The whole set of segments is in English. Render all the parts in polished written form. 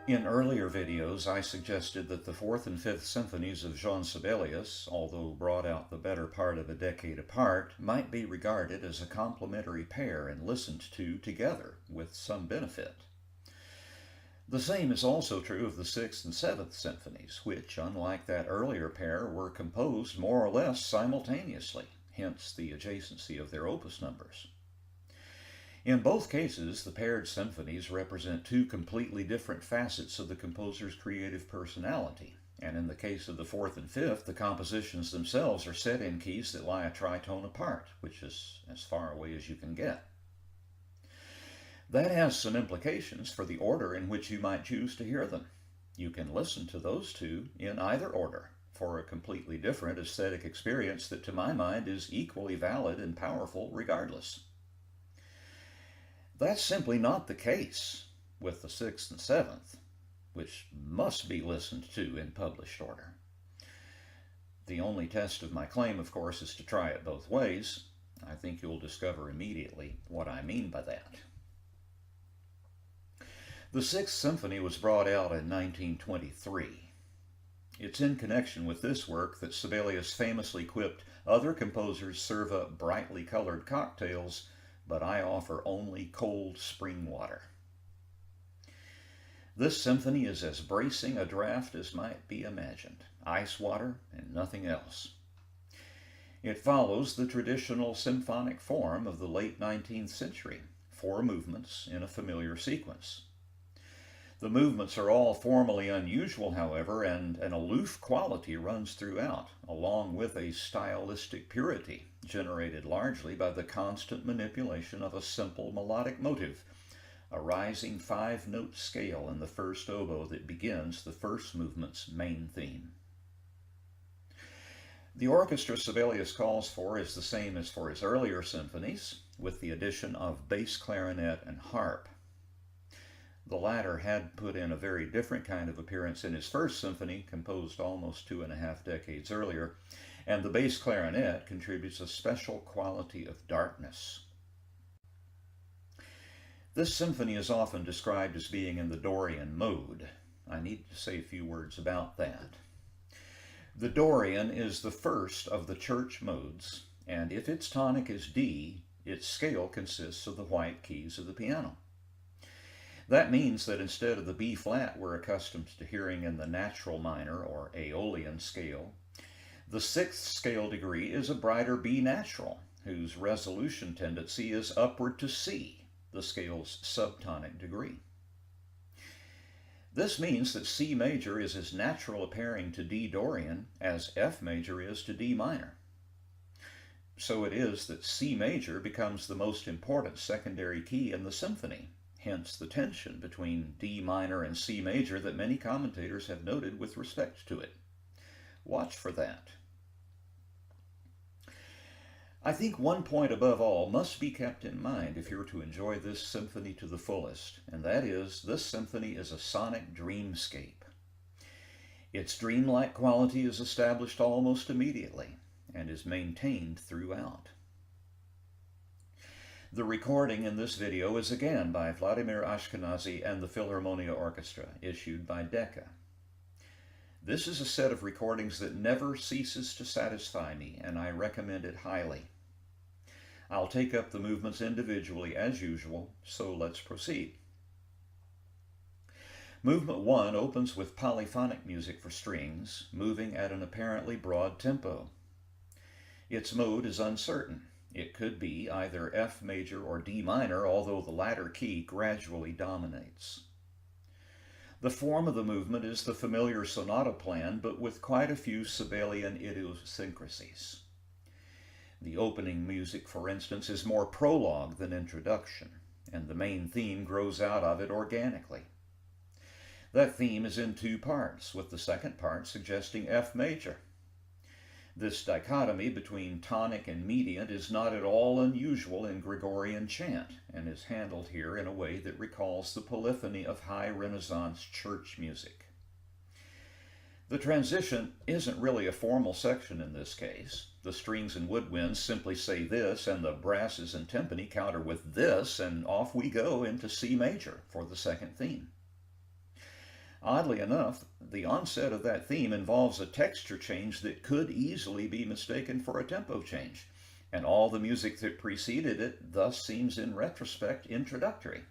In earlier videos, I suggested that the Fourth and Fifth Symphonies of Jean Sibelius, although brought out the better part of a decade apart, might be regarded as a complementary pair and listened to together with some benefit. The same is also true of the Sixth and Seventh Symphonies, which, unlike that earlier pair, were composed more or less simultaneously, hence the adjacency of their opus numbers. In both cases, the paired symphonies represent two completely different facets of the composer's creative personality, and in the case of the fourth and fifth, the compositions themselves are set in keys that lie a tritone apart, which is as far away as you can get. That has some implications for the order in which you might choose to hear them. You can listen to those two in either order for a completely different aesthetic experience that, to my mind, is equally valid and powerful regardless. That's simply not the case with the Sixth and Seventh, which must be listened to in published order. The only test of my claim, of course, is to try it both ways. I think you'll discover immediately what I mean by that. The Sixth Symphony was brought out in 1923. It's in connection with this work that Sibelius famously quipped, "Other composers serve up brightly colored cocktails, but I offer only cold spring water." This symphony is as bracing a draft as might be imagined, ice water and nothing else. It follows the traditional symphonic form of the late 19th century, 4 movements in a familiar sequence. The movements are all formally unusual, however, and an aloof quality runs throughout, along with a stylistic purity generated largely by the constant manipulation of a simple melodic motive, a rising 5-note scale in the first oboe that begins the first movement's main theme. The orchestra Sibelius calls for is the same as for his earlier symphonies, with the addition of bass clarinet and harp. The latter had put in a very different kind of appearance in his first symphony, composed almost 2.5 decades earlier, and the bass clarinet contributes a special quality of darkness. This symphony is often described as being in the Dorian mode. I need to say a few words about that. The Dorian is the first of the church modes, and if its tonic is D, its scale consists of the white keys of the piano. That means that instead of the B flat we're accustomed to hearing in the natural minor or Aeolian scale, the 6th scale degree is a brighter B natural, whose resolution tendency is upward to C, the scale's subtonic degree. This means that C major is as natural a pairing to D-Dorian as F major is to D minor. So it is that C major becomes the most important secondary key in the symphony, hence the tension between D minor and C major that many commentators have noted with respect to it. Watch for that. I think one point above all must be kept in mind if you're to enjoy this symphony to the fullest, and that is, this symphony is a sonic dreamscape. Its dreamlike quality is established almost immediately and is maintained throughout. The recording in this video is again by Vladimir Ashkenazy and the Philharmonia Orchestra, issued by Decca. This is a set of recordings that never ceases to satisfy me, and I recommend it highly. I'll take up the movements individually as usual, so let's proceed. Movement 1 opens with polyphonic music for strings, moving at an apparently broad tempo. Its mode is uncertain. It could be either F major or D minor, although the latter key gradually dominates. The form of the movement is the familiar sonata plan, but with quite a few Sibelian idiosyncrasies. The opening music, for instance, is more prologue than introduction, and the main theme grows out of it organically. That theme is in 2 parts, with the second part suggesting F major. This dichotomy between tonic and mediant is not at all unusual in Gregorian chant, and is handled here in a way that recalls the polyphony of high Renaissance church music. The transition isn't really a formal section in this case. The strings and woodwinds simply say this, and the brasses and timpani counter with this, and off we go into C major for the second theme. Oddly enough, the onset of that theme involves a texture change that could easily be mistaken for a tempo change, and all the music that preceded it thus seems in retrospect introductory.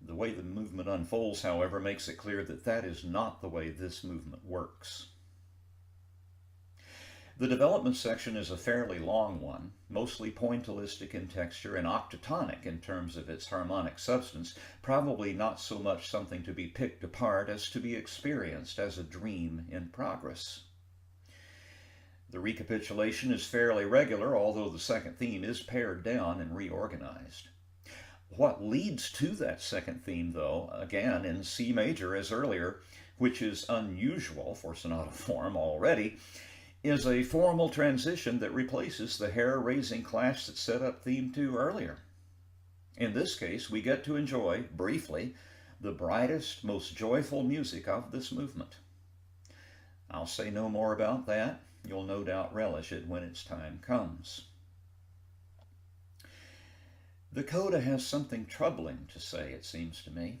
The way the movement unfolds, however, makes it clear that that is not the way this movement works. The development section is a fairly long one, mostly pointillistic in texture and octatonic in terms of its harmonic substance, probably not so much something to be picked apart as to be experienced as a dream in progress. The recapitulation is fairly regular, although the second theme is pared down and reorganized. What leads to that second theme, though, again in C major as earlier, which is unusual for sonata form already, is a formal transition that replaces the hair-raising clash that set up theme 2 earlier. In this case, we get to enjoy, briefly, the brightest, most joyful music of this movement. I'll say no more about that. You'll no doubt relish it when its time comes. The coda has something troubling to say, it seems to me.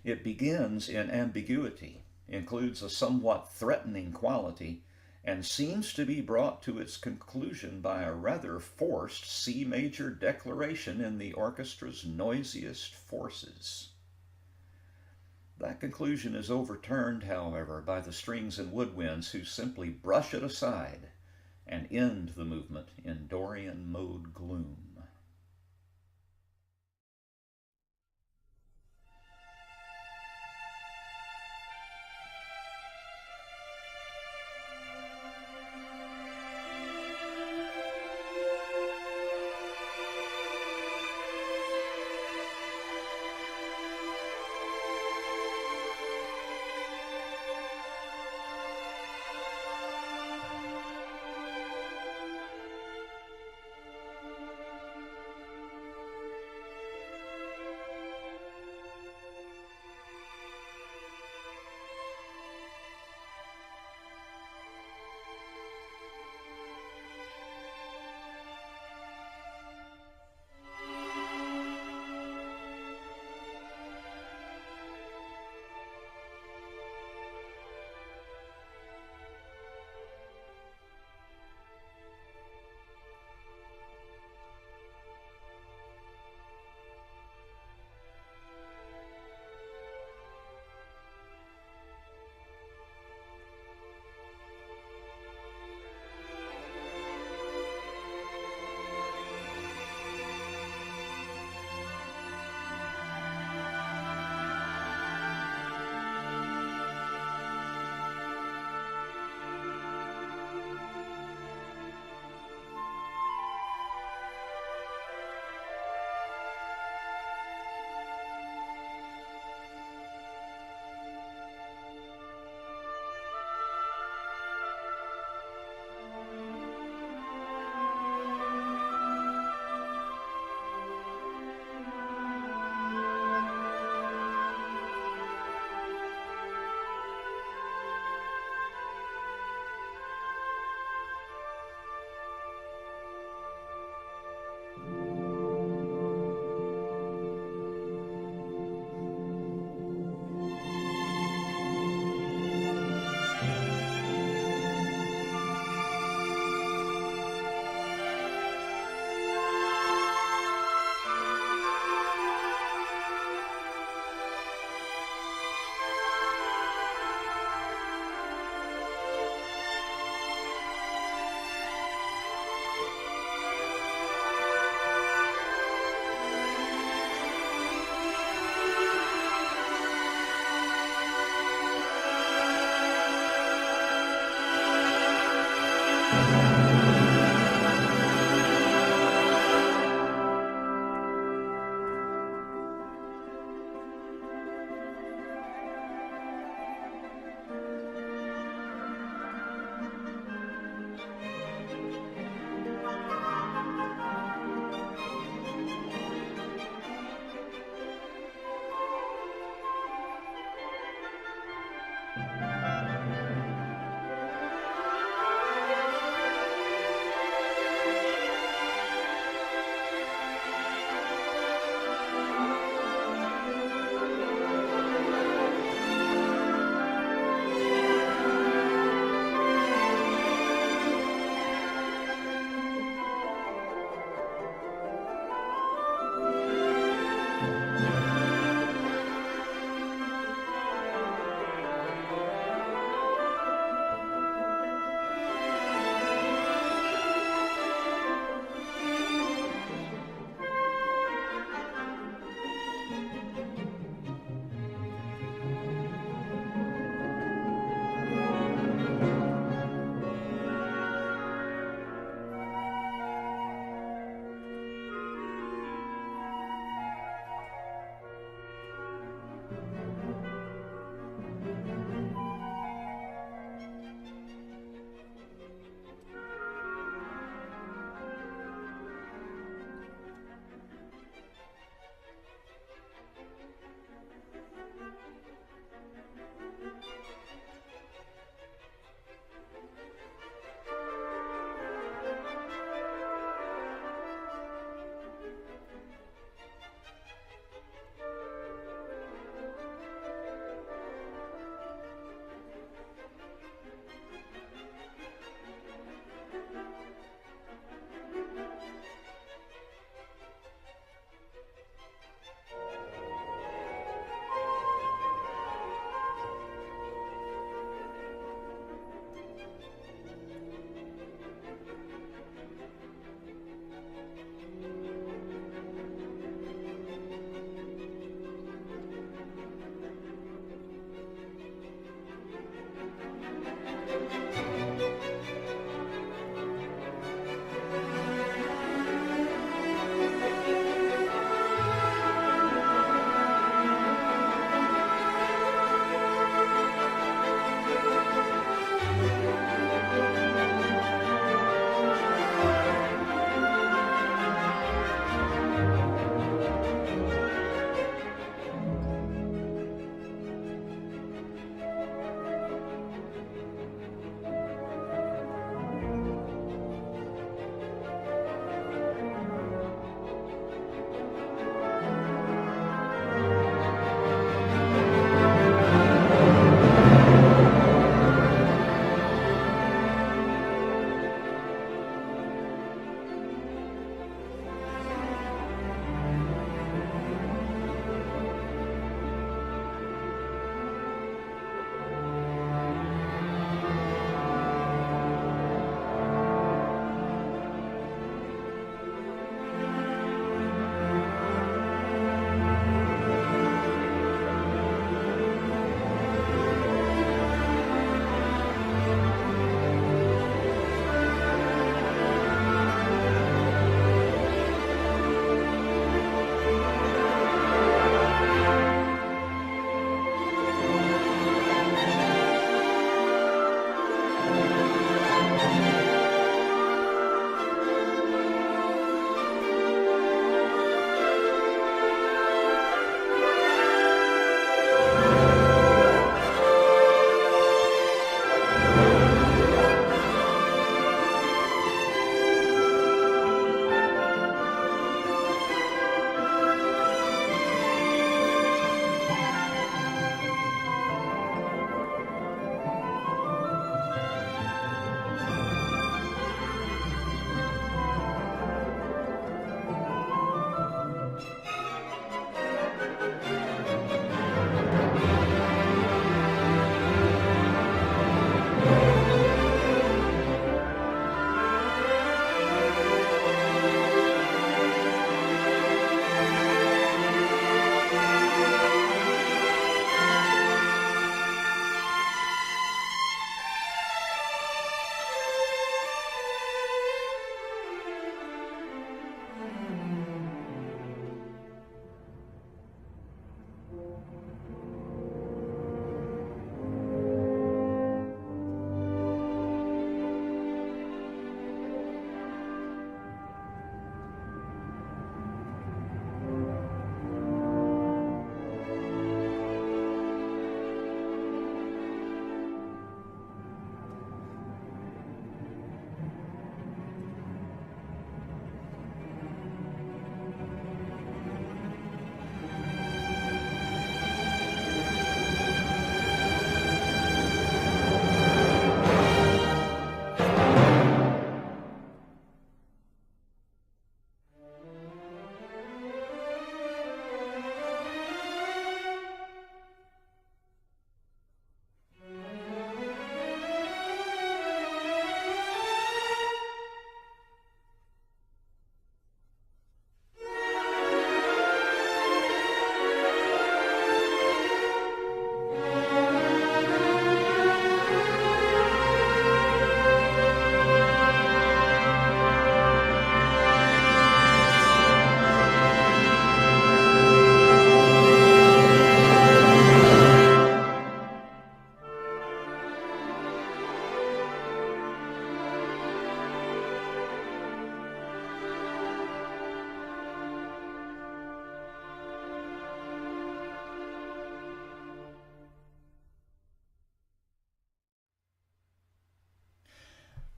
It begins in ambiguity, includes a somewhat threatening quality, and seems to be brought to its conclusion by a rather forced C major declaration in the orchestra's noisiest forces. That conclusion is overturned, however, by the strings and woodwinds, who simply brush it aside and end the movement in Dorian mode gloom.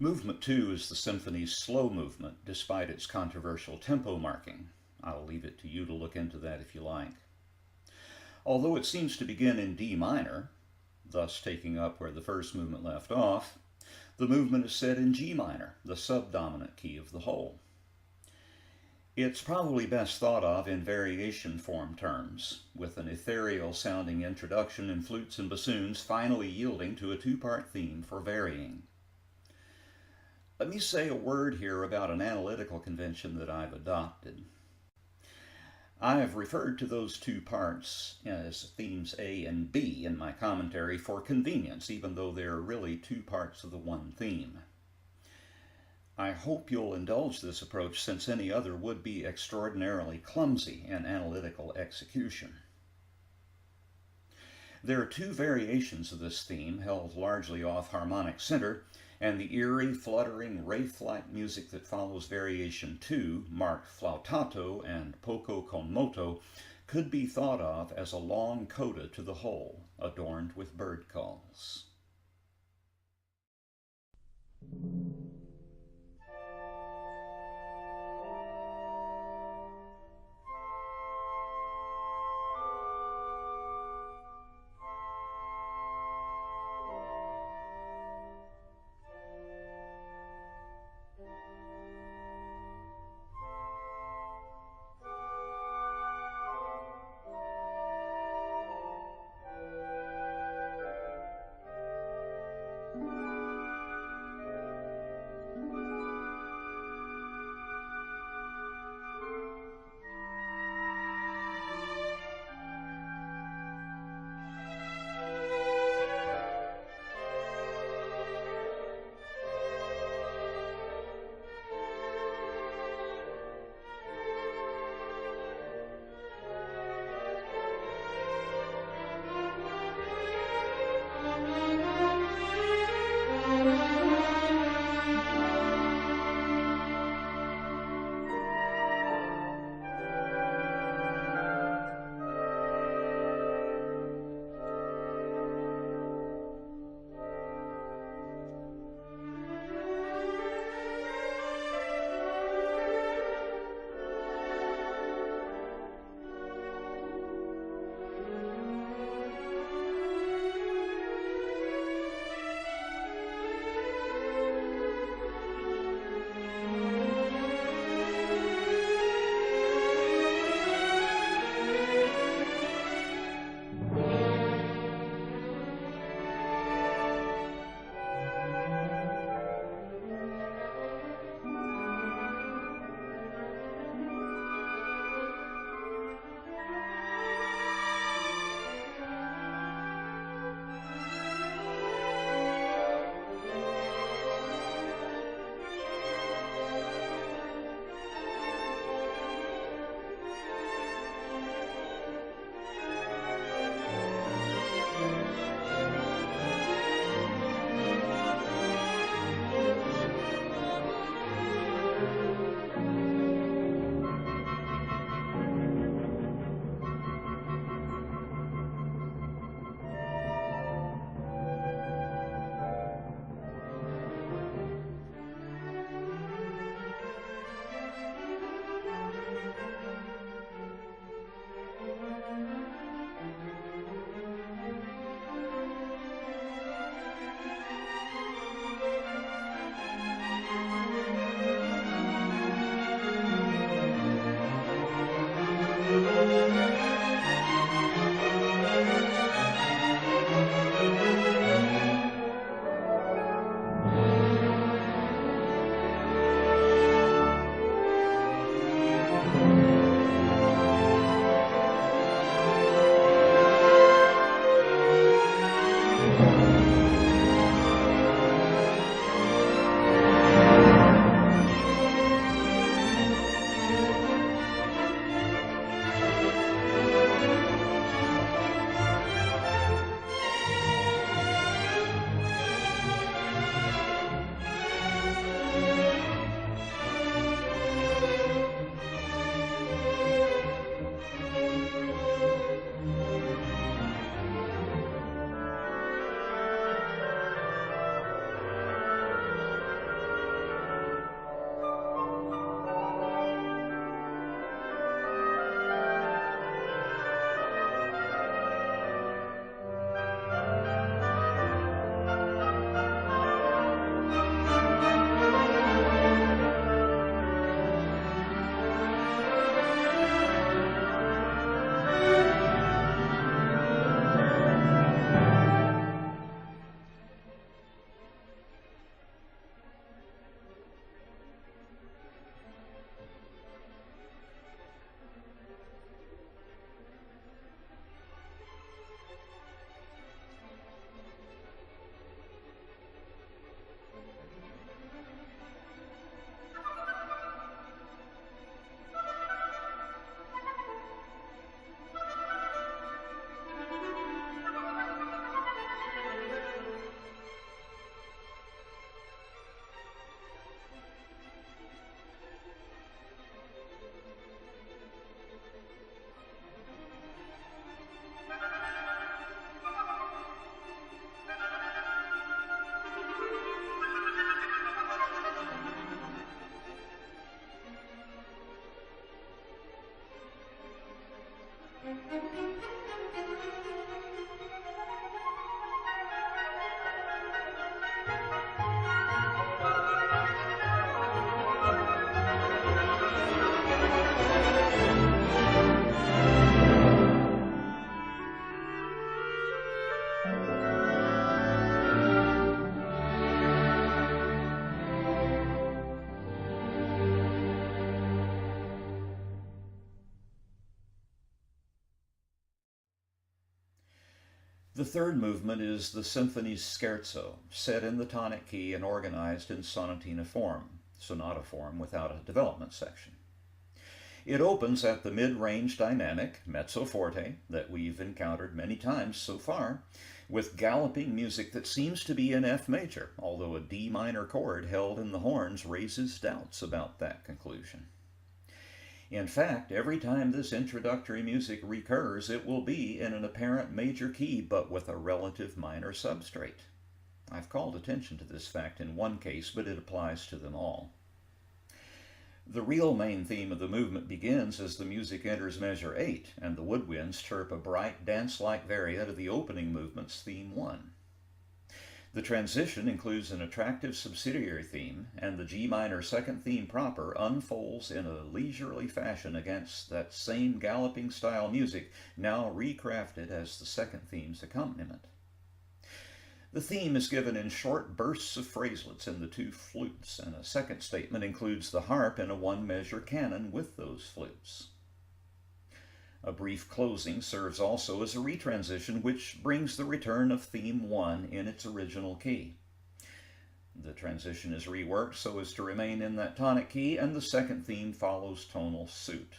Movement 2 is the symphony's slow movement, despite its controversial tempo marking. I'll leave it to you to look into that if you like. Although it seems to begin in D minor, thus taking up where the first movement left off, the movement is set in G minor, the subdominant key of the whole. It's probably best thought of in variation form terms, with an ethereal-sounding introduction in flutes and bassoons finally yielding to a two-part theme for varying. Let me say a word here about an analytical convention that I've adopted. I have referred to those two parts as themes A and B in my commentary for convenience, even though they're really two parts of the one theme. I hope you'll indulge this approach, since any other would be extraordinarily clumsy in analytical execution. There are two variations of this theme, held largely off harmonic center, and the eerie, fluttering, wraith-like music that follows variation 2, marked flautato and poco con moto, could be thought of as a long coda to the whole, adorned with bird calls. The third movement is the Symphony's Scherzo, set in the tonic key and organized in sonata form without a development section. It opens at the mid-range dynamic, mezzo forte, that we've encountered many times so far, with galloping music that seems to be in F major, although a D minor chord held in the horns raises doubts about that conclusion. In fact, every time this introductory music recurs, it will be in an apparent major key, but with a relative minor substrate. I've called attention to this fact in one case, but it applies to them all. The real main theme of the movement begins as the music enters measure 8, and the woodwinds chirp a bright, dance-like variant of the opening movement's theme 1. The transition includes an attractive subsidiary theme, and the G minor second theme proper unfolds in a leisurely fashion against that same galloping style music, now recrafted as the second theme's accompaniment. The theme is given in short bursts of phraselets in the two flutes, and a second statement includes the harp in a one-measure canon with those flutes. A brief closing serves also as a retransition, which brings the return of theme 1 in its original key. The transition is reworked so as to remain in that tonic key, and the second theme follows tonal suit.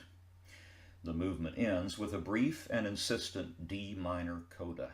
The movement ends with a brief and insistent D minor coda.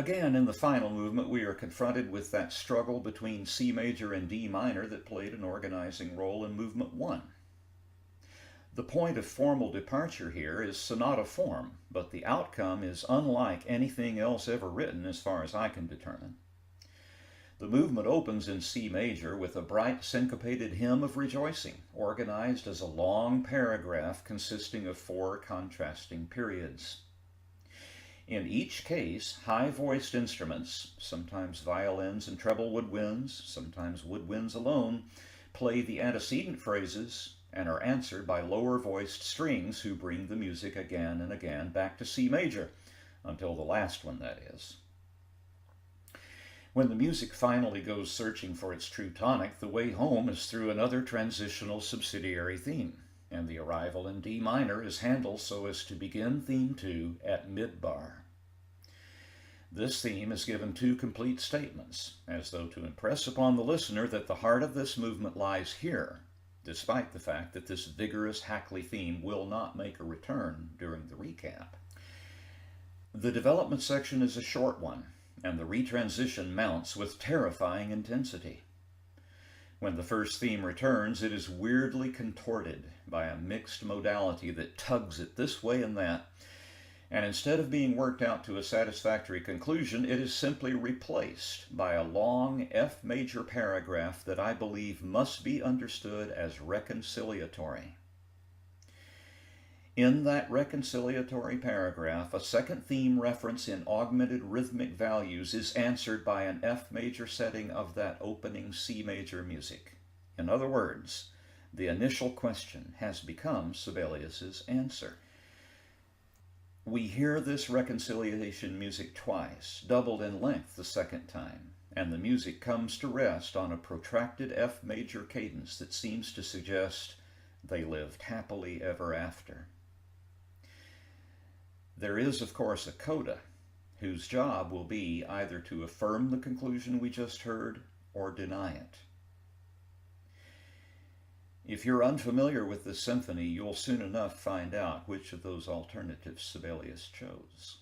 Again, in the final movement, we are confronted with that struggle between C major and D minor that played an organizing role in Movement 1. The point of formal departure here is sonata form, but the outcome is unlike anything else ever written as far as I can determine. The movement opens in C major with a bright syncopated hymn of rejoicing, organized as a long paragraph consisting of 4 contrasting periods. In each case, high-voiced instruments, sometimes violins and treble woodwinds, sometimes woodwinds alone, play the antecedent phrases and are answered by lower-voiced strings who bring the music again and again back to C major, until the last one, that is. When the music finally goes searching for its true tonic, the way home is through another transitional subsidiary theme, and the arrival in D minor is handled so as to begin theme 2 at mid-bar. This theme is given 2 complete statements, as though to impress upon the listener that the heart of this movement lies here, despite the fact that this vigorous Hackley theme will not make a return during the recap. The development section is a short one, and the retransition mounts with terrifying intensity. When the first theme returns, it is weirdly contorted by a mixed modality that tugs it this way and that, and instead of being worked out to a satisfactory conclusion, it is simply replaced by a long F major paragraph that I believe must be understood as reconciliatory. In that reconciliatory paragraph, a second theme reference in augmented rhythmic values is answered by an F major setting of that opening C major music. In other words, the initial question has become Sibelius's answer. We hear this reconciliation music twice, doubled in length the second time, and the music comes to rest on a protracted F major cadence that seems to suggest they lived happily ever after. There is, of course, a coda, whose job will be either to affirm the conclusion we just heard or deny it. If you're unfamiliar with this symphony, you'll soon enough find out which of those alternatives Sibelius chose.